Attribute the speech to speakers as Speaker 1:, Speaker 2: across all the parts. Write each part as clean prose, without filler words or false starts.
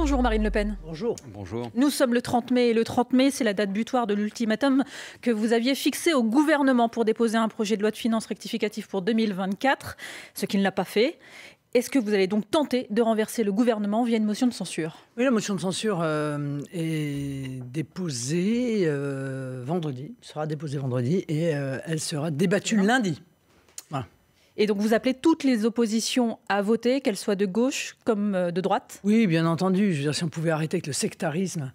Speaker 1: Bonjour Marine Le Pen.
Speaker 2: Bonjour.
Speaker 3: Bonjour.
Speaker 1: Nous sommes le 30 mai et le 30 mai, c'est la date butoir de l'ultimatum que vous aviez fixé au gouvernement pour déposer un projet de loi de finances rectificatif pour 2024, ce qu'il n'a pas fait. Est-ce que vous allez donc tenter de renverser le gouvernement via une motion de censure?
Speaker 2: Oui, la motion de censure est déposée vendredi, sera déposée vendredi et elle sera débattue lundi. Voilà.
Speaker 1: Et donc vous appelez toutes les oppositions à voter, qu'elles soient de gauche comme de droite?
Speaker 2: Oui, bien entendu. Je veux dire, si on pouvait arrêter avec le sectarisme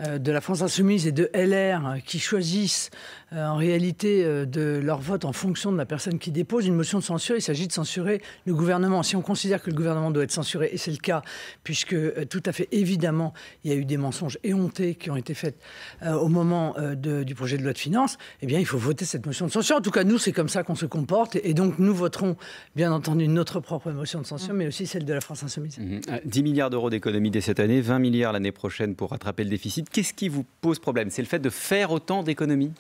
Speaker 2: de la France Insoumise et de LR qui choisissent en réalité de leur vote en fonction de la personne qui dépose une motion de censure, il s'agit de censurer le gouvernement. Si on considère que le gouvernement doit être censuré, et c'est le cas, puisque tout à fait évidemment, il y a eu des mensonges éhontés qui ont été faits au moment du projet de loi de finances, eh bien, il faut voter cette motion de censure. En tout cas, nous, c'est comme ça qu'on se comporte. Et donc, nous voterons, bien entendu, notre propre motion de censure, mais aussi celle de la France Insoumise.
Speaker 3: 10 milliards d'euros d'économies dès cette année, 20 milliards l'année prochaine pour rattraper le déficit. Qu'est-ce qui vous pose problème? C'est le fait de faire autant d'économies?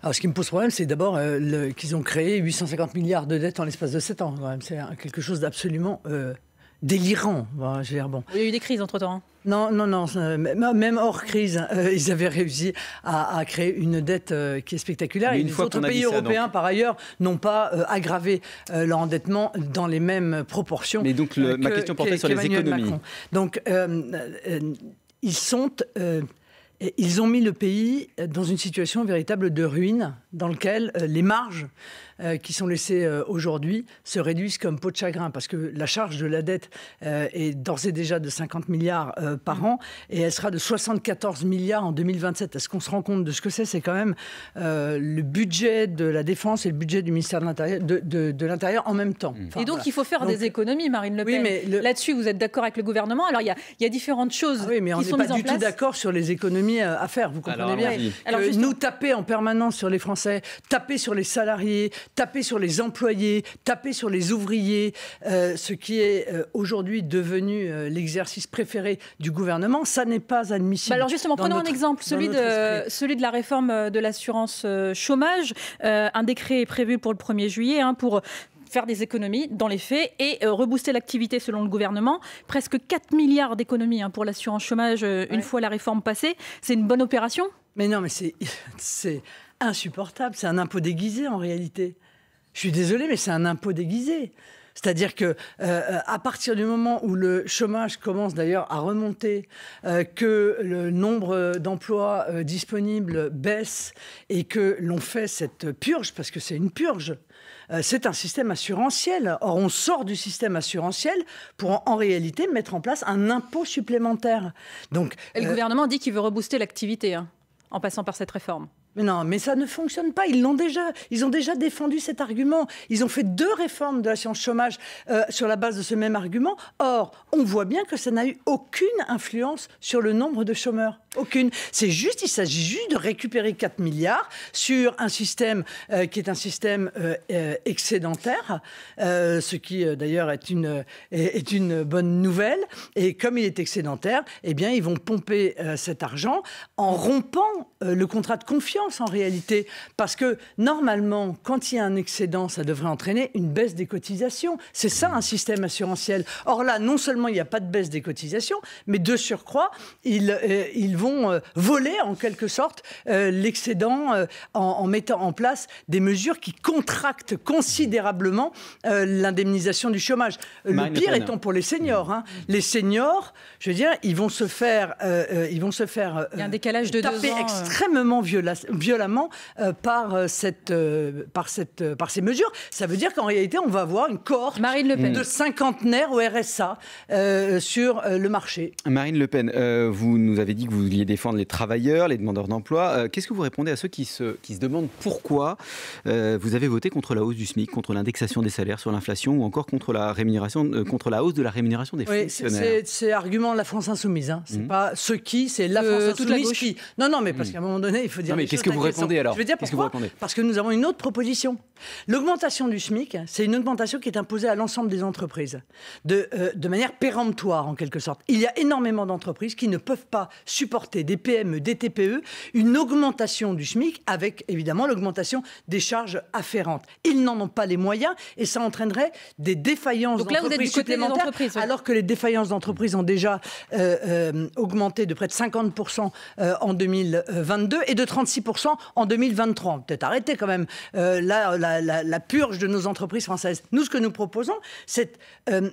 Speaker 2: Alors, ce qui me pose problème, c'est d'abord qu'ils ont créé 850 milliards de dettes en l'espace de 7 ans. C'est quelque chose d'absolument délirant. Bon, je veux dire, bon.
Speaker 1: Il y a eu des crises entre-temps. Hein.
Speaker 2: Non, même hors crise, ils avaient réussi à créer une dette qui est spectaculaire.
Speaker 3: Mais
Speaker 2: et les autres pays européens, par ailleurs, n'ont pas aggravé leur endettement dans les mêmes proportions.
Speaker 3: Mais donc, ma question portait sur les économies.
Speaker 2: Macron. Donc, ils ont mis le pays dans une situation véritable de ruine, dans laquelle les marges qui sont laissées aujourd'hui se réduisent comme peau de chagrin, parce que la charge de la dette est d'ores et déjà de 50 milliards par an, et elle sera de 74 milliards en 2027. Est-ce qu'on se rend compte de ce que c'est? C'est quand même le budget de la Défense et le budget du ministère de l'Intérieur en même temps. Enfin,
Speaker 1: et donc, il faut faire des économies, Marine Le Pen.
Speaker 2: Oui, mais
Speaker 1: là-dessus, vous êtes d'accord avec le gouvernement? Alors, il y a différentes choses
Speaker 2: oui, mais
Speaker 1: qui sont mises en place.
Speaker 2: On n'est pas du tout d'accord sur les économies à faire, vous comprenez bien.
Speaker 1: Alors,
Speaker 2: nous taper en permanence sur les Français, taper sur les salariés, taper sur les employés, taper sur les ouvriers, ce qui est aujourd'hui devenu l'exercice préféré du gouvernement, ça n'est pas admissible.
Speaker 1: Alors justement, prenons un exemple, celui de la réforme de l'assurance chômage. Un décret est prévu pour le 1er juillet pour faire des économies dans les faits et rebooster l'activité selon le gouvernement. Presque 4 milliards d'économies pour l'assurance chômage une fois la réforme passée. C'est une bonne opération? Mais
Speaker 2: non, mais c'est insupportable. C'est un impôt déguisé en réalité. Je suis désolé, mais c'est un impôt déguisé. C'est-à-dire que à partir du moment où le chômage commence d'ailleurs à remonter, que le nombre d'emplois disponibles baisse et que l'on fait cette purge, parce que c'est une purge, c'est un système assurantiel. Or, on sort du système assurantiel pour en réalité mettre en place un impôt supplémentaire. Donc,
Speaker 1: et le gouvernement dit qu'il veut rebooster l'activité en passant par cette réforme.
Speaker 2: Mais non, mais ça ne fonctionne pas. Ils ont déjà défendu cet argument. Ils ont fait 2 réformes de l'assurance chômage sur la base de ce même argument. Or, on voit bien que ça n'a eu aucune influence sur le nombre de chômeurs. Aucune. Il s'agit juste de récupérer 4 milliards sur un système qui est un système excédentaire, ce qui d'ailleurs est une bonne nouvelle. Et comme il est excédentaire, eh bien, ils vont pomper cet argent en rompant le contrat de confiance en réalité. Parce que normalement, quand il y a un excédent, ça devrait entraîner une baisse des cotisations. C'est ça un système assurantiel. Or là, non seulement il n'y a pas de baisse des cotisations, mais de surcroît, ils vont voler en quelque sorte l'excédent en mettant en place des mesures qui contractent considérablement l'indemnisation du chômage. Le pire étant pour les seniors. Les seniors, je veux dire, ils vont se faire il y a un décalage de taper 2 ans, extrêmement violemment par ces mesures. Ça veut dire qu'en réalité, on va avoir une cohorte de cinquantenaires au RSA sur le marché.
Speaker 3: Marine Le Pen, vous nous avez dit que vous vouliez défendre les travailleurs, les demandeurs d'emploi. Qu'est-ce que vous répondez à ceux qui se demandent pourquoi vous avez voté contre la hausse du SMIC, contre l'indexation des salaires sur l'inflation ou encore contre la hausse de la rémunération des fonctionnaires?
Speaker 2: C'est argument de la France Insoumise. C'est pas c'est la France Insoumise qui... Non, mais parce qu'à un moment donné, il faut dire les
Speaker 3: Qu'est-ce que vous répondez alors?
Speaker 2: Je vais dire pourquoi. Parce que nous avons une autre proposition. L'augmentation du SMIC, c'est une augmentation qui est imposée à l'ensemble des entreprises, de manière péremptoire en quelque sorte. Il y a énormément d'entreprises qui ne peuvent pas supporter, des PME, des TPE, une augmentation du SMIC avec évidemment l'augmentation des charges afférentes. Ils n'en ont pas les moyens et ça entraînerait des défaillances d'entreprises supplémentaires, alors que les défaillances d'entreprises ont déjà augmenté de près de 50% en 2022 et de 36% en 2023. Peut-être arrêter quand même la purge de nos entreprises françaises. Nous, ce que nous proposons, c'est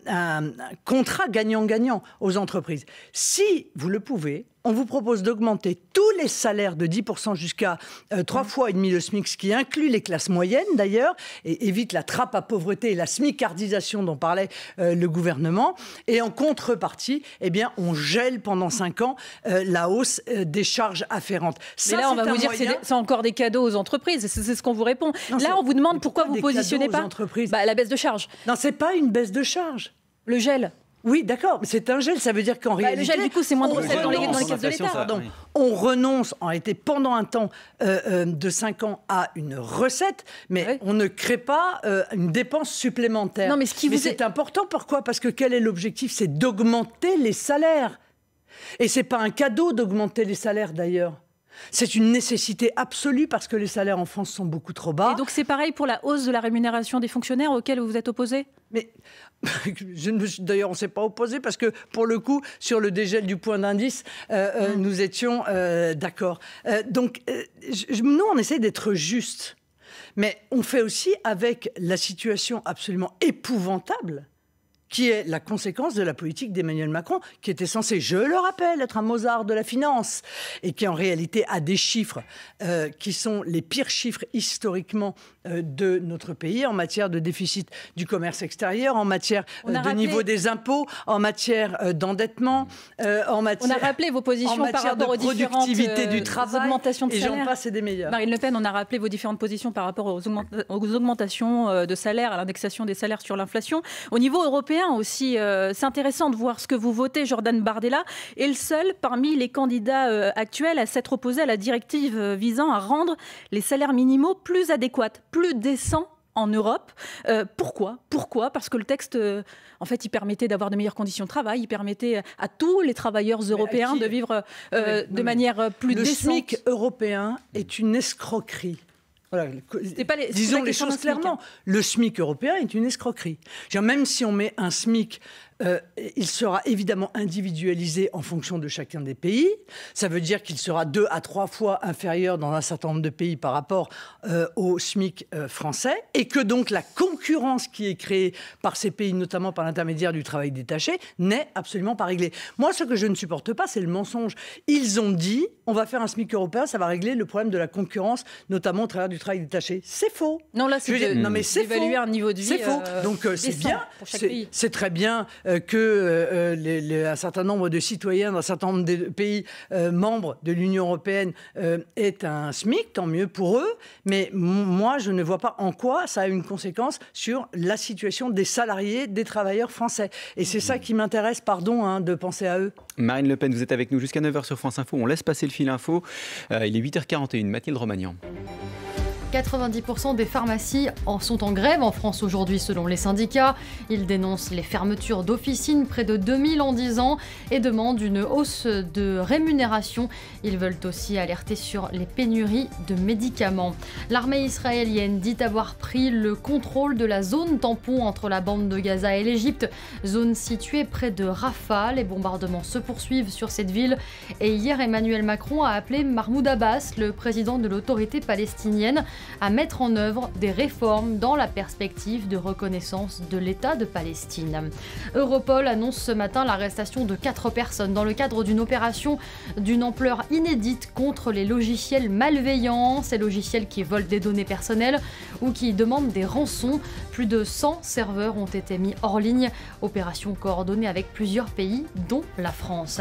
Speaker 2: un contrat gagnant-gagnant aux entreprises. Si vous le pouvez, on vous propose d'augmenter tous les salaires de 10% jusqu'à 3,5 fois le SMIC, ce qui inclut les classes moyennes d'ailleurs, et évite la trappe à pauvreté et la smicardisation dont parlait le gouvernement. Et en contrepartie, eh bien, on gèle pendant 5 ans la hausse des charges afférentes.
Speaker 1: Mais là, on va vous dire que c'est encore des cadeaux aux entreprises. C'est ce qu'on vous répond.
Speaker 2: Non,
Speaker 1: là, on vous demande pourquoi vous ne positionnez pas la baisse de charges.
Speaker 2: Non, ce n'est pas une baisse de charges.
Speaker 1: Le gel.
Speaker 2: Oui, d'accord, mais c'est un gel, ça veut dire qu'en réalité...
Speaker 1: Le gel, du coup, c'est moins de recettes dans les caisses de l'État.
Speaker 2: Pardon. Oui. On renonce, en réalité, pendant un temps de 5 ans à une recette, mais on ne crée pas une dépense supplémentaire.
Speaker 1: Non, mais
Speaker 2: c'est important, pourquoi? Parce que quel est l'objectif? C'est d'augmenter les salaires. Et ce n'est pas un cadeau d'augmenter les salaires, d'ailleurs. C'est une nécessité absolue parce que les salaires en France sont beaucoup trop bas.
Speaker 1: Et donc c'est pareil pour la hausse de la rémunération des fonctionnaires auxquels vous vous êtes opposé?
Speaker 2: Mais d'ailleurs, on ne s'est pas opposé parce que, pour le coup, sur le dégel du point d'indice, nous étions d'accord. Donc, nous, on essaie d'être juste. Mais on fait aussi avec la situation absolument épouvantable qui est la conséquence de la politique d'Emmanuel Macron, qui était censé, je le rappelle, être un Mozart de la finance, et qui en réalité a des chiffres qui sont les pires chiffres historiquement de notre pays, en matière de déficit du commerce extérieur, en matière de niveau des impôts, en matière d'endettement, en matière...
Speaker 1: On a rappelé vos positions par rapport aux différentes
Speaker 2: du travail,
Speaker 1: augmentations de salaire.
Speaker 2: Et j'en passe et des meilleurs.
Speaker 1: Marine Le Pen, on a rappelé vos différentes positions par rapport aux augmentations de salaire, à l'indexation des salaires sur l'inflation. Au niveau européen aussi, c'est intéressant de voir ce que vous votez. Jordan Bardella est le seul parmi les candidats actuels à s'être opposé à la directive visant à rendre les salaires minimaux plus adéquats, plus décents en Europe. Pourquoi? Parce que le texte, en fait, il permettait d'avoir de meilleures conditions de travail, il permettait à tous les travailleurs européens de vivre de manière plus décente.
Speaker 2: Le SMIC européen est une escroquerie. Voilà. Disons les choses clairement. Le SMIC européen est une escroquerie. Même si on met un SMIC, il sera évidemment individualisé en fonction de chacun des pays. Ça veut dire qu'il sera 2 à 3 fois inférieur dans un certain nombre de pays par rapport au SMIC français, et que donc la concurrence qui est créée par ces pays, notamment par l'intermédiaire du travail détaché, n'est absolument pas réglée. Moi, ce que je ne supporte pas, c'est le mensonge. Ils ont dit, on va faire un SMIC européen, ça va régler le problème de la concurrence, notamment au travers du travail détaché. C'est faux.
Speaker 1: Non, là, c'est
Speaker 2: d'évaluer
Speaker 1: un niveau de vie.
Speaker 2: C'est faux. Donc c'est bien. C'est très bien qu'un certain nombre de citoyens d'un certain nombre de pays membres de l'Union européenne aient un SMIC, tant mieux pour eux. Mais moi, je ne vois pas en quoi ça a une conséquence sur la situation des salariés, des travailleurs français. Et c'est ça qui m'intéresse, de penser à eux.
Speaker 3: Marine Le Pen, vous êtes avec nous jusqu'à 9h sur France Info. On laisse passer le fil info. Il est 8h41. Mathilde Romagnan.
Speaker 4: 90% des pharmacies sont en grève en France aujourd'hui selon les syndicats. Ils dénoncent les fermetures d'officines, près de 2000 en 10 ans, et demandent une hausse de rémunération. Ils veulent aussi alerter sur les pénuries de médicaments. L'armée israélienne dit avoir pris le contrôle de la zone tampon entre la bande de Gaza et l'Égypte, zone située près de Rafah. Les bombardements se poursuivent sur cette ville et hier Emmanuel Macron a appelé Mahmoud Abbas, le président de l'autorité palestinienne, à mettre en œuvre des réformes dans la perspective de reconnaissance de l'État de Palestine. Europol annonce ce matin l'arrestation de 4 personnes dans le cadre d'une opération d'une ampleur inédite contre les logiciels malveillants, ces logiciels qui volent des données personnelles ou qui demandent des rançons. Plus de 100 serveurs ont été mis hors ligne, opération coordonnée avec plusieurs pays, dont la France.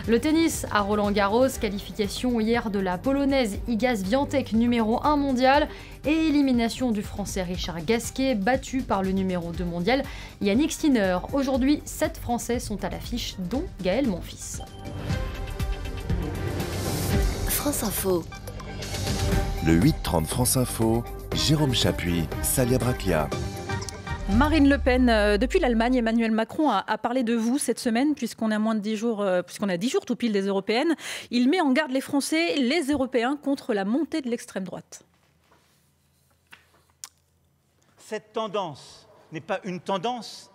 Speaker 4: Le tennis à Roland-Garros, qualification hier de la Polonaise Iga Świątek, numéro 1 mondial, et élimination du Français Richard Gasquet, battu par le numéro 2 mondial Yannick Sinner. Aujourd'hui, 7 Français sont à l'affiche, dont Gaël Monfils.
Speaker 5: France Info. Le 8-30 France Info, Jérôme Chapuis, Salia Braclia.
Speaker 1: Marine Le Pen, depuis l'Allemagne, Emmanuel Macron a parlé de vous cette semaine, puisqu'on a moins de 10 jours, puisqu'on a 10 jours tout pile des européennes. Il met en garde les Français, les Européens, contre la montée de l'extrême droite.
Speaker 6: Cette tendance n'est pas une tendance,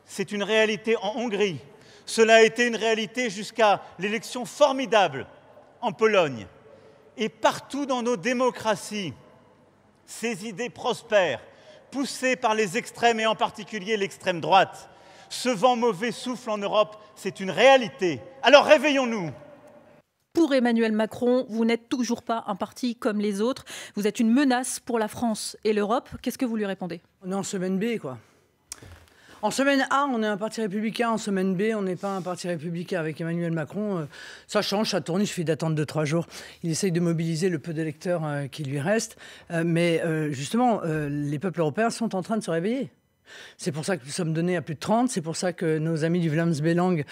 Speaker 6: c'est une réalité en Hongrie. Cela a été une réalité jusqu'à l'élection formidable en Pologne. Et partout dans nos démocraties, ces idées prospèrent, poussées par les extrêmes et en particulier l'extrême droite. Ce vent mauvais souffle en Europe, c'est une réalité. Alors réveillons-nous!
Speaker 1: Pour Emmanuel Macron, vous n'êtes toujours pas un parti comme les autres. Vous êtes une menace pour la France et l'Europe. Qu'est-ce que vous lui répondez?
Speaker 2: On est en semaine B, quoi. En semaine A, on est un parti républicain. En semaine B, on n'est pas un parti républicain. Avec Emmanuel Macron, ça change, ça tourne. Il suffit d'attendre 2-3 jours. Il essaye de mobiliser le peu d'électeurs qui lui reste. Mais justement, les peuples européens sont en train de se réveiller. C'est pour ça que nous sommes donnés à plus de 30. C'est pour ça que nos amis du Vlaams-Belang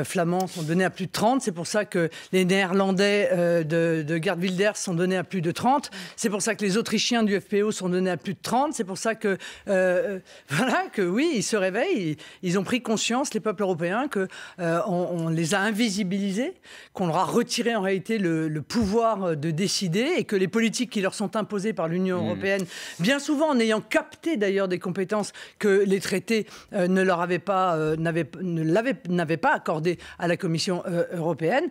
Speaker 2: flamands sont donnés à plus de 30. C'est pour ça que les Néerlandais de Geert Wilders sont donnés à plus de 30. C'est pour ça que les Autrichiens du FPO sont donnés à plus de 30. C'est pour ça que, voilà, que oui, ils se réveillent. Ils ont pris conscience, les peuples européens, qu'on les a invisibilisés, qu'on leur a retiré en réalité le pouvoir de décider et que les politiques qui leur sont imposées par l'Union européenne, bien souvent en ayant capté d'ailleurs des compétences que les traités n'avaient pas accordé à la Commission européenne,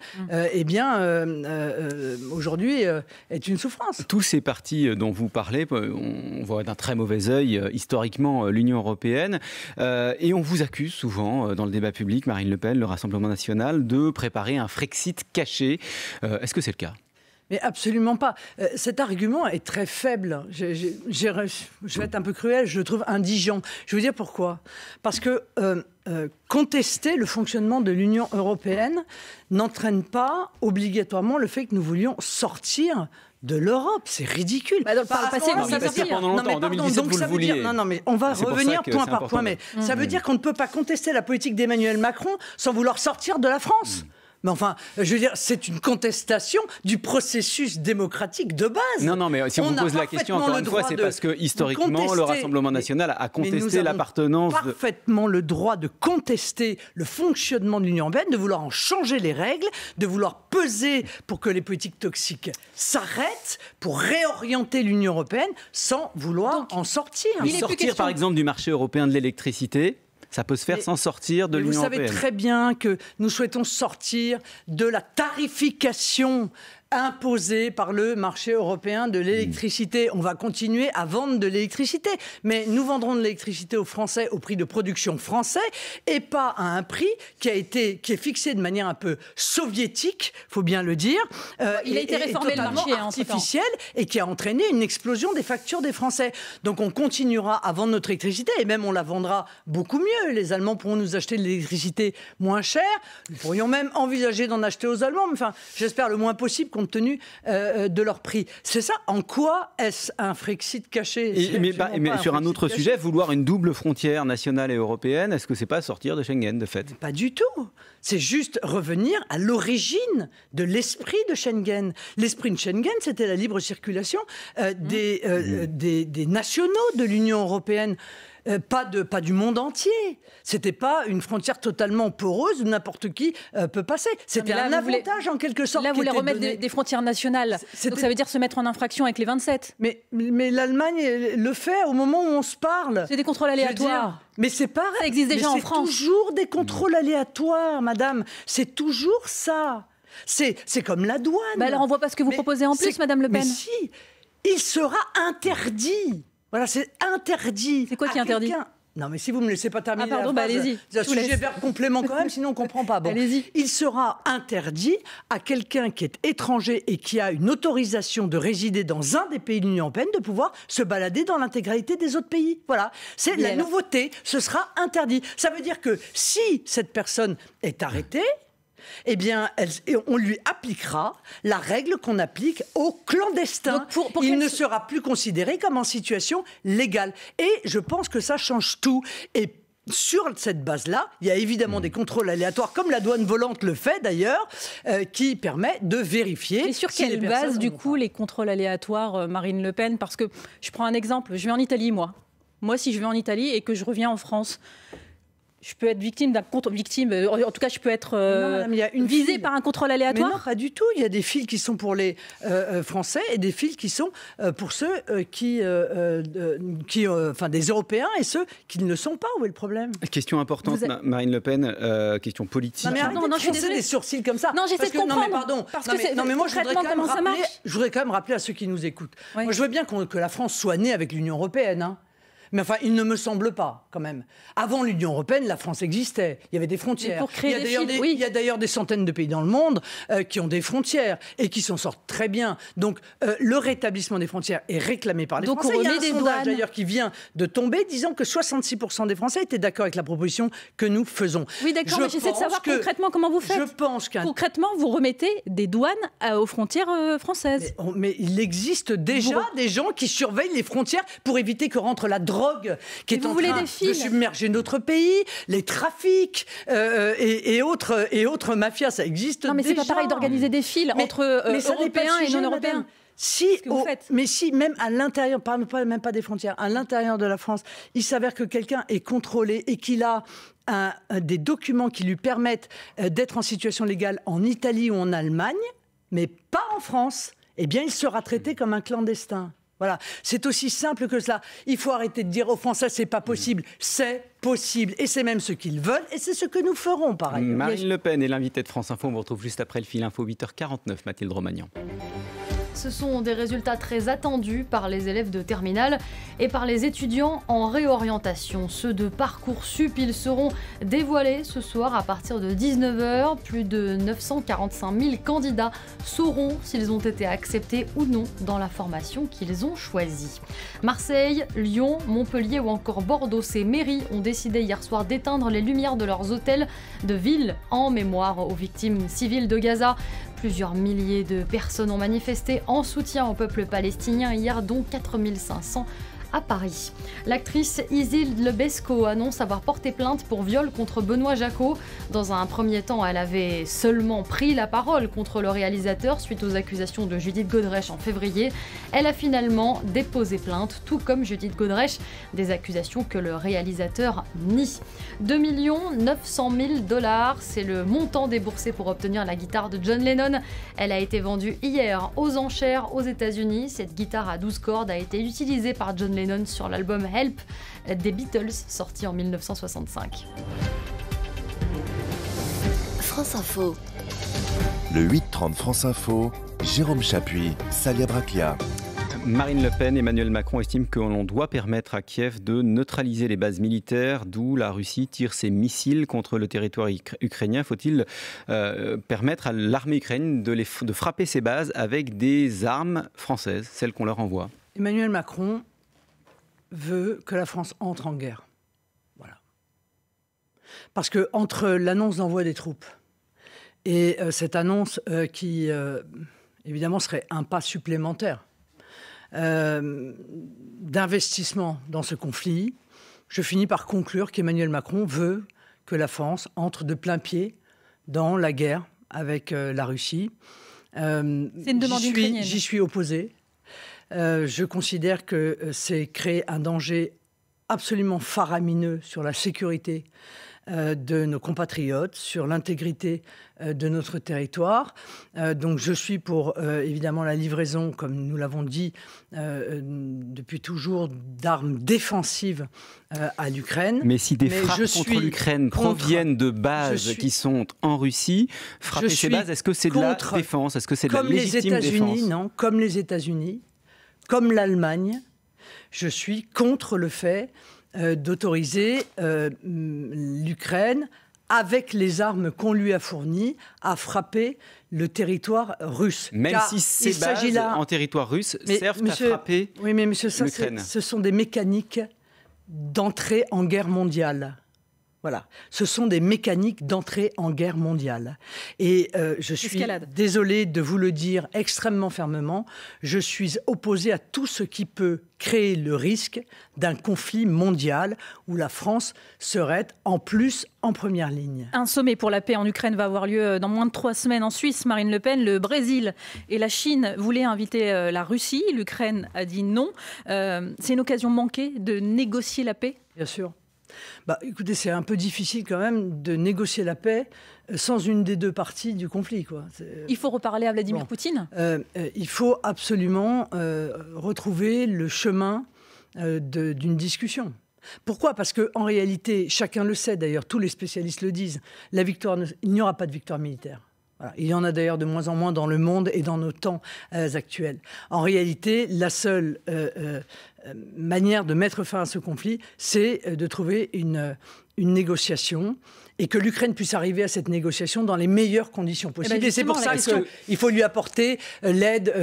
Speaker 2: eh bien, aujourd'hui, est une souffrance.
Speaker 3: Tous ces partis dont vous parlez, on voit d'un très mauvais œil historiquement l'Union européenne, et on vous accuse souvent dans le débat public, Marine Le Pen, le Rassemblement national, de préparer un Frexit caché. Est-ce que c'est le cas ?
Speaker 2: Mais absolument pas. Cet argument est très faible. Je vais être un peu cruel, je le trouve indigent. Je veux dire pourquoi. Parce que contester le fonctionnement de l'Union européenne n'entraîne pas obligatoirement le fait que nous voulions sortir de l'Europe. C'est ridicule.
Speaker 1: Par le passé,
Speaker 3: pendant longtemps, en 2017, vous le vouliez.
Speaker 2: Non, mais on va revenir point par point. Mais ça veut dire qu'on ne peut pas contester la politique d'Emmanuel Macron sans vouloir sortir de la France. Mais enfin, je veux dire, c'est une contestation du processus démocratique de base.
Speaker 3: Non, mais si on vous pose la question, encore une fois, c'est parce que, historiquement, le Rassemblement national a contesté l'appartenance...
Speaker 2: Nous avons parfaitement le droit de contester le fonctionnement de l'Union européenne, de vouloir en changer les règles, de vouloir peser pour que les politiques toxiques s'arrêtent, pour réorienter l'Union européenne, sans vouloir en sortir.
Speaker 3: Sortir, par exemple, du marché européen de l'électricité, ça peut se faire sans sortir de l'Union européenne.
Speaker 2: Vous savez très bien que nous souhaitons sortir de la tarification imposée par le marché européen de l'électricité. On va continuer à vendre de l'électricité, mais nous vendrons de l'électricité aux Français au prix de production français et pas à un prix qui est fixé de manière un peu soviétique, faut bien le dire.
Speaker 1: Il a été réformé le marché
Speaker 2: artificiel et qui a entraîné une explosion des factures des Français. Donc on continuera à vendre notre électricité et même on la vendra beaucoup mieux. Les Allemands pourront nous acheter de l'électricité moins chère. Nous pourrions même envisager d'en acheter aux Allemands, mais enfin, j'espère le moins possible compte tenu de leur prix. C'est ça. En quoi est-ce un Frexit caché?
Speaker 3: Mais sur un autre sujet, vouloir une double frontière nationale et européenne, est-ce que c'est pas sortir de Schengen, de fait?
Speaker 2: Pas du tout. C'est juste revenir à l'origine de l'esprit de Schengen. L'esprit de Schengen, c'était la libre circulation des nationaux de l'Union européenne. Pas du monde entier. C'était pas une frontière totalement poreuse où n'importe qui peut passer. C'était un avantage en quelque sorte.
Speaker 1: Là, vous voulez remettre des frontières nationales. Donc ça veut dire se mettre en infraction avec les 27.
Speaker 2: Mais l'Allemagne le fait au moment où on se parle.
Speaker 1: C'est des contrôles aléatoires.
Speaker 2: Mais c'est pareil.
Speaker 1: Ça existe déjà en France.
Speaker 2: C'est toujours des contrôles aléatoires, madame. C'est toujours ça. C'est comme la douane.
Speaker 1: Alors on voit pas ce que vous proposez en plus, madame Le Pen.
Speaker 2: Mais si, il sera interdit. Voilà, c'est interdit.
Speaker 1: C'est quoi qui est interdit?
Speaker 2: Non, mais si vous ne me laissez pas terminer
Speaker 1: pardon,
Speaker 2: la phrase,
Speaker 1: allez-y.
Speaker 2: C'est un sujet verbe complément quand même, sinon on ne comprend pas. Bon.
Speaker 1: Allez-y.
Speaker 2: Il sera interdit à quelqu'un qui est étranger et qui a une autorisation de résider dans un des pays de l'Union européenne de pouvoir se balader dans l'intégralité des autres pays. Voilà, c'est la nouveauté. Ce sera interdit. Ça veut dire que si cette personne est arrêtée, eh bien, on lui appliquera la règle qu'on applique aux clandestins. Il ne sera plus considéré comme en situation légale. Et je pense que ça change tout. Et sur cette base-là, il y a évidemment des contrôles aléatoires, comme la douane volante le fait d'ailleurs, qui permet de vérifier.
Speaker 1: Et sur quelle base, du coup, les contrôles aléatoires, Marine Le Pen? Parce que je prends un exemple, je vais en Italie, moi. Moi, si je vais en Italie et que je reviens en France, je peux être victime d'un contrôle, en tout cas, je peux être visée par un contrôle aléatoire.
Speaker 2: Mais non, pas du tout. Il y a des fils qui sont pour les Français et des fils qui sont pour ceux enfin, des Européens et ceux qui ne le sont pas. Où est le problème?
Speaker 3: Question importante, Marine Le Pen, question politique.
Speaker 2: Non, mais je suis désolée. Des sourcils comme ça.
Speaker 1: Non, j'essaie de comprendre.
Speaker 2: Non, mais pardon.
Speaker 1: Mais moi,
Speaker 2: je voudrais quand même rappeler à ceux qui nous écoutent. Oui. Moi, je veux bien que la France soit née avec l'Union européenne, hein. Mais enfin, il ne me semble pas, quand même. Avant l'Union européenne, la France existait. Il y avait des frontières. Il y a d'ailleurs des centaines de pays dans le monde qui ont des frontières et qui s'en sortent très bien. Donc, le rétablissement des frontières est réclamé par les Français. Il y a un sondage, d'ailleurs, qui vient de tomber, disant que 66% des Français étaient d'accord avec la proposition que nous faisons.
Speaker 1: Oui, d'accord, mais j'essaie de savoir concrètement comment vous faites.
Speaker 2: Je pense
Speaker 1: concrètement, vous remettez des douanes aux frontières françaises.
Speaker 2: Mais il existe déjà des gens qui surveillent les frontières pour éviter que rentre la drogue qui est en train de submerger notre pays, les trafics et autres mafias, ça existe déjà.
Speaker 1: Non, mais c'est pas pareil d'organiser des files entre Européens et non-Européens.
Speaker 2: Mais si, même à l'intérieur, même pas des frontières, à l'intérieur de la France, il s'avère que quelqu'un est contrôlé et qu'il a des documents qui lui permettent d'être en situation légale en Italie ou en Allemagne, mais pas en France, eh bien, il sera traité comme un clandestin. Voilà, c'est aussi simple que cela. Il faut arrêter de dire aux Français c'est pas possible. C'est possible et c'est même ce qu'ils veulent et c'est ce que nous ferons pareil.
Speaker 3: Marine Le Pen est l'invitée de France Info. On vous retrouve juste après le fil info 8h49. Mathilde Romagnan.
Speaker 4: Ce sont des résultats très attendus par les élèves de terminale et par les étudiants en réorientation. Ceux de Parcoursup, ils seront dévoilés ce soir à partir de 19h. Plus de 945 000 candidats sauront s'ils ont été acceptés ou non dans la formation qu'ils ont choisie. Marseille, Lyon, Montpellier ou encore Bordeaux, ces mairies ont décidé hier soir d'éteindre les lumières de leurs hôtels de ville en mémoire aux victimes civiles de Gaza. Plusieurs milliers de personnes ont manifesté en soutien au peuple palestinien hier, dont 4500 à Paris. L'actrice Isilde Lebesco annonce avoir porté plainte pour viol contre Benoît Jacot. Dans un premier temps, elle avait seulement pris la parole contre le réalisateur suite aux accusations de Judith Godrèche en février. Elle a finalement déposé plainte, tout comme Judith Godrèche, des accusations que le réalisateur nie. 2 900 000 $, c'est le montant déboursé pour obtenir la guitare de John Lennon. Elle a été vendue hier aux enchères aux États-Unis. Cette guitare à 12 cordes a été utilisée par John Lennon sur l'album Help des Beatles, sorti en 1965.
Speaker 5: France Info. Le 8h30 France Info, Jérôme Chapuis, Salia Braclia.
Speaker 3: Marine Le Pen, Emmanuel Macron estiment que l'on doit permettre à Kiev de neutraliser les bases militaires, d'où la Russie tire ses missiles contre le territoire ukrainien. Faut-il permettre à l'armée ukrainienne de frapper ces bases avec des armes françaises, celles qu'on leur envoie?
Speaker 2: Emmanuel Macron veut que la France entre en guerre. Voilà. Parce que entre l'annonce d'envoi des troupes et cette annonce qui, évidemment, serait un pas supplémentaire d'investissement dans ce conflit, je finis par conclure qu'Emmanuel Macron veut que la France entre de plein pied dans la guerre avec la Russie.
Speaker 1: C'est une demande ukrainienne.
Speaker 2: J'y suis opposé. Je considère que c'est créer un danger absolument faramineux sur la sécurité de nos compatriotes, sur l'intégrité de notre territoire. Donc je suis pour, évidemment, la livraison, comme nous l'avons dit depuis toujours, d'armes défensives à l'Ukraine.
Speaker 3: Mais si des frappes contre l'Ukraine proviennent de bases qui sont en Russie, frapper ces bases, est-ce que c'est de la défense? Est-ce que c'est de la légitime défense?
Speaker 2: Non, comme les États-Unis, comme l'Allemagne, je suis contre le fait d'autoriser l'Ukraine, avec les armes qu'on lui a fournies, à frapper le territoire russe.
Speaker 3: Même si ces bases en territoire russe servent à frapper l'Ukraine.
Speaker 2: Oui, mais monsieur, ce sont des mécaniques d'entrée en guerre mondiale. Voilà, ce sont des mécaniques d'entrée en guerre mondiale. Et je suis désolé de vous le dire extrêmement fermement, je suis opposé à tout ce qui peut créer le risque d'un conflit mondial où la France serait en plus en première ligne.
Speaker 1: Un sommet pour la paix en Ukraine va avoir lieu dans moins de 3 semaines en Suisse. Marine Le Pen, le Brésil et la Chine voulaient inviter la Russie. L'Ukraine a dit non. C'est une occasion manquée de négocier la paix ?
Speaker 2: Bien sûr. Écoutez, c'est un peu difficile quand même de négocier la paix sans une des deux parties du conflit, quoi.
Speaker 1: Il faut reparler à Vladimir Poutine ?
Speaker 2: Il faut absolument retrouver le chemin d'une discussion. Pourquoi ? Parce qu'en réalité, chacun le sait d'ailleurs, tous les spécialistes le disent, il n'y aura pas de victoire militaire. Voilà. Il y en a d'ailleurs de moins en moins dans le monde et dans nos temps actuels. En réalité, la seule manière de mettre fin à ce conflit, c'est de trouver une négociation et que l'Ukraine puisse arriver à cette négociation dans les meilleures conditions possibles. Et c'est pour ça qu'il faut lui apporter l'aide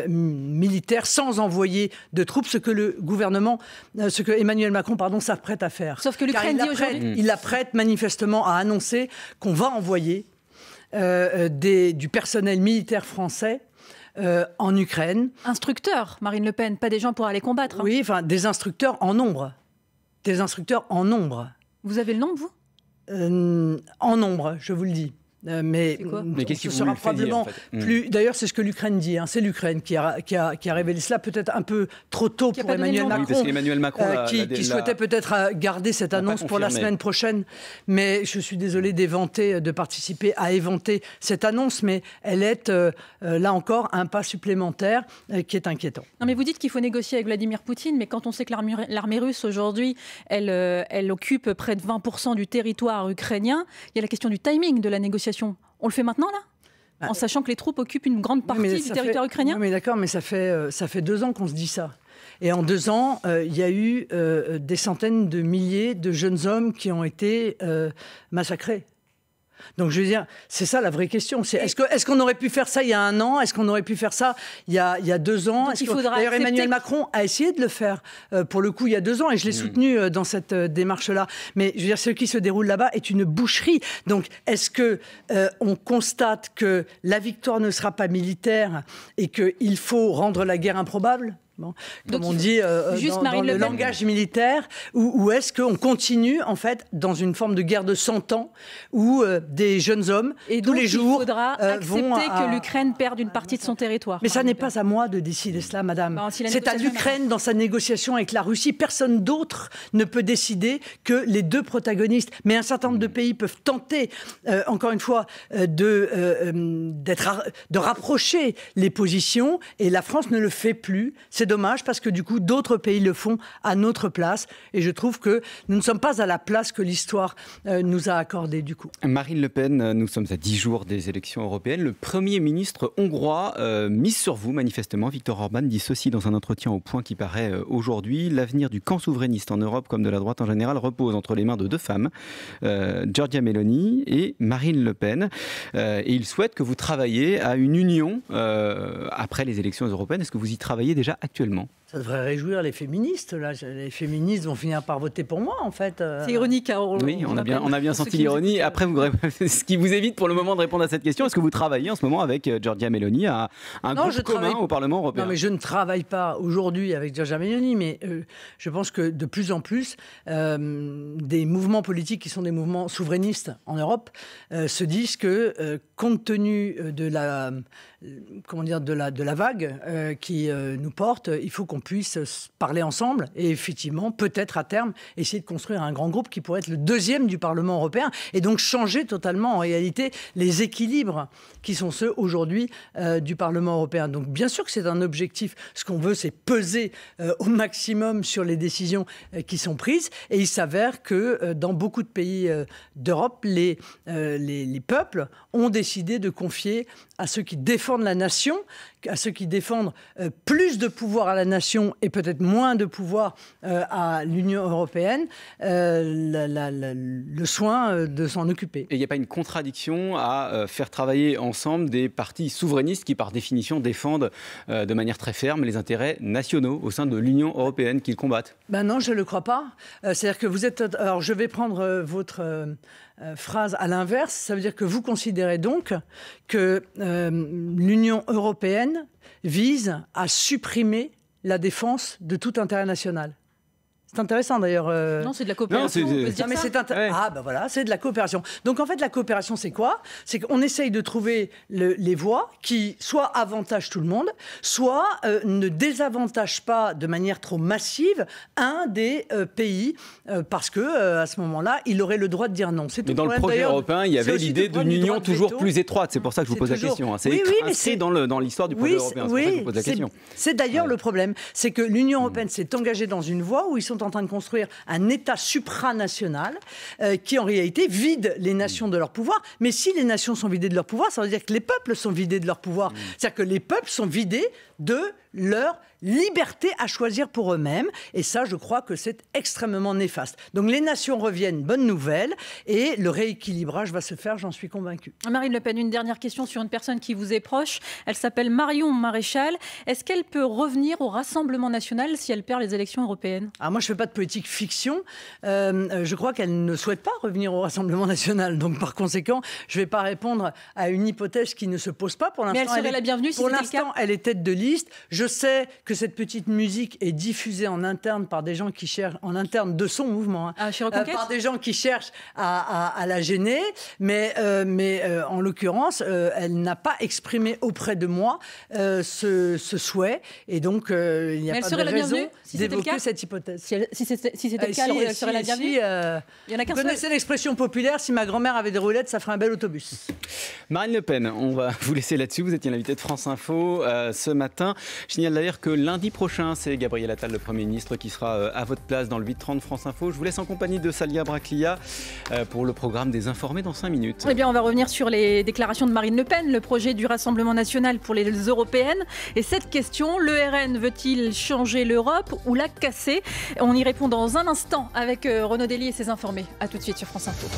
Speaker 2: militaire sans envoyer de troupes, ce que le gouvernement, ce que Emmanuel Macron, s'apprête à faire.
Speaker 1: Sauf que l'Ukraine dit aujourd'hui...
Speaker 2: Il apprête manifestement à annoncer qu'on va envoyer du personnel militaire français en Ukraine.
Speaker 1: Instructeurs, Marine Le Pen, pas des gens pour aller combattre.
Speaker 2: Oui, enfin des instructeurs en nombre. Des instructeurs en nombre.
Speaker 1: Vous avez le nom, vous ?
Speaker 2: En nombre, je vous le dis. Mais
Speaker 3: qu'est-ce qui
Speaker 2: ce sera probablement
Speaker 3: en fait
Speaker 2: plus. D'ailleurs, c'est ce que l'Ukraine dit. C'est l'Ukraine qui a révélé cela, peut-être un peu trop tôt pour Emmanuel Macron,
Speaker 3: parce qu'Emmanuel Macron
Speaker 2: qui souhaitait peut-être garder cette annonce pour la semaine prochaine. Mais je suis désolé de participer à éventer cette annonce, mais elle est là encore un pas supplémentaire qui est inquiétant.
Speaker 1: Non, mais vous dites qu'il faut négocier avec Vladimir Poutine, mais quand on sait que l'armée russe aujourd'hui, elle occupe près de 20% du territoire ukrainien, il y a la question du timing de la négociation. On le fait maintenant, là ? En sachant que les troupes occupent une grande partie du territoire ukrainien ?
Speaker 2: Oui, mais d'accord, mais ça fait 2 ans qu'on se dit ça. Et en 2 ans, il y a eu des centaines de milliers de jeunes hommes qui ont été massacrés. Donc je veux dire, c'est ça la vraie question. Est-ce qu'on aurait pu faire ça il y a 1 an ? Est-ce qu'on aurait pu faire ça il y a 2 ans ? D'ailleurs, Emmanuel Macron a essayé de le faire pour le coup il y a 2 ans et je l'ai soutenu dans cette démarche-là. Mais je veux dire, ce qui se déroule là-bas est une boucherie. Donc est-ce que on constate que la victoire ne sera pas militaire et qu'il faut rendre la guerre improbable ? Comme on dit dans le langage militaire, ou est-ce qu'on continue en fait dans une forme de guerre de 100 ans où des jeunes hommes tous les jours
Speaker 1: il faudra accepter que l'Ukraine perde une partie de son territoire.
Speaker 2: Mais ça n'est pas à moi de décider cela, madame. C'est à l'Ukraine dans sa négociation avec la Russie. Personne d'autre ne peut décider que les 2 protagonistes. Mais un certain nombre de pays peuvent tenter, encore une fois, de rapprocher les positions et la France ne le fait plus. C'est dommage parce que du coup, d'autres pays le font à notre place. Et je trouve que nous ne sommes pas à la place que l'histoire nous a accordée du coup.
Speaker 3: Marine Le Pen, nous sommes à 10 jours des élections européennes. Le Premier ministre hongrois mise sur vous manifestement. Viktor Orban dit ceci dans un entretien au Point qui paraît aujourd'hui. L'avenir du camp souverainiste en Europe comme de la droite en général repose entre les mains de 2 femmes, Giorgia Meloni et Marine Le Pen. Et il souhaite que vous travailliez à une union après les élections européennes. Est-ce que vous y travaillez déjà actuellement ?
Speaker 2: Ça devrait réjouir les féministes. Là. Les féministes vont finir par voter pour moi, en fait.
Speaker 1: C'est ironique.
Speaker 3: Oui, on a bien senti l'ironie. Après, ce qui vous évite pour le moment de répondre à cette question, est-ce que vous travaillez en ce moment avec Giorgia Meloni à un groupe commun au Parlement européen ?
Speaker 2: Non, mais je ne travaille pas aujourd'hui avec Giorgia Meloni, mais je pense que de plus en plus, des mouvements politiques qui sont des mouvements souverainistes en Europe se disent que, compte tenu de la vague qui nous porte, il faut qu'on puisse parler ensemble et effectivement, peut-être à terme, essayer de construire un grand groupe qui pourrait être le 2e du Parlement européen et donc changer totalement en réalité les équilibres qui sont ceux aujourd'hui du Parlement européen. Donc bien sûr que c'est un objectif. Ce qu'on veut, c'est peser au maximum sur les décisions qui sont prises et il s'avère que dans beaucoup de pays d'Europe, les peuples ont décidé de confier à ceux qui défendent la nation, à ceux qui défendent plus de pouvoir à la nation et peut-être moins de pouvoir à l'Union européenne, le soin de s'en occuper.
Speaker 3: Et il n'y a pas une contradiction à faire travailler ensemble des partis souverainistes qui, par définition, défendent de manière très ferme les intérêts nationaux au sein de l'Union européenne qu'ils combattent?
Speaker 2: Ben non, je ne le crois pas. C'est-à-dire que vous êtes... Alors, je vais prendre votre phrase à l'inverse. Ça veut dire que vous considérez donc que l'Union européenne vise à supprimer la défense de tout intérêt national. C'est intéressant d'ailleurs.
Speaker 1: Non, c'est de la coopération.
Speaker 2: Ah ben voilà, c'est de la coopération. Donc en fait, la coopération, c'est quoi? C'est qu'on essaye de trouver les voies qui soit avantagent tout le monde, soit ne désavantagent pas de manière trop massive un des pays, parce que à ce moment-là, il aurait le droit de dire non.
Speaker 3: Mais dans le projet européen, il y avait l'idée d'une union toujours plus étroite. C'est pour ça que je vous pose la question. C'est inscrit dans l'histoire du projet européen. C'est pour ça que je vous pose la question.
Speaker 2: C'est d'ailleurs le problème, c'est que l'Union européenne s'est engagée dans une voie où ils sont en train de construire un État supranational qui, en réalité, vide les nations de leur pouvoir. Mais si les nations sont vidées de leur pouvoir, ça veut dire que les peuples sont vidés de leur pouvoir. C'est-à-dire que les peuples sont vidés de leur liberté à choisir pour eux-mêmes. Et ça, je crois que c'est extrêmement néfaste. Donc les nations reviennent, bonne nouvelle, et le rééquilibrage va se faire, j'en suis convaincue.
Speaker 1: Marine Le Pen, une dernière question sur une personne qui vous est proche. Elle s'appelle Marion Maréchal. Est-ce qu'elle peut revenir au Rassemblement national si elle perd les élections européennes?
Speaker 2: Moi, je ne fais pas de politique fiction. Je crois qu'elle ne souhaite pas revenir au Rassemblement national. Donc, par conséquent, je ne vais pas répondre à une hypothèse qui ne se pose pas. Pour l'instant,
Speaker 1: mais elle serait la bienvenue si c'était le cas.
Speaker 2: Pour l'instant, elle est tête de liste. Je sais que cette petite musique est diffusée en interne par des gens qui cherchent, en interne de son mouvement, par des gens qui cherchent à la gêner. Mais en l'occurrence, elle n'a pas exprimé auprès de moi ce souhait. Et donc, il n'y a pas de raison d'évoquer cette hypothèse.
Speaker 1: Si c'était le cas, elle serait la bienvenue. Il y en a qu'un seul.
Speaker 2: Vous connaissez l'expression populaire, si ma grand-mère avait des roulettes, ça ferait un bel autobus.
Speaker 3: Marine Le Pen, on va vous laisser là-dessus. Vous étiez l'invité de France Info ce matin. Je signale d'ailleurs que lundi prochain, c'est Gabriel Attal, le Premier ministre, qui sera à votre place dans le 8-30 France Info. Je vous laisse en compagnie de Salia Braclia pour le programme des Informés dans 5 minutes.
Speaker 1: Eh bien, on va revenir sur les déclarations de Marine Le Pen, le projet du Rassemblement national pour les européennes. Et cette question, le RN veut-il changer l'Europe ou la casser? On y répond dans un instant avec Renaud Dely et ses Informés. A tout de suite sur France Info.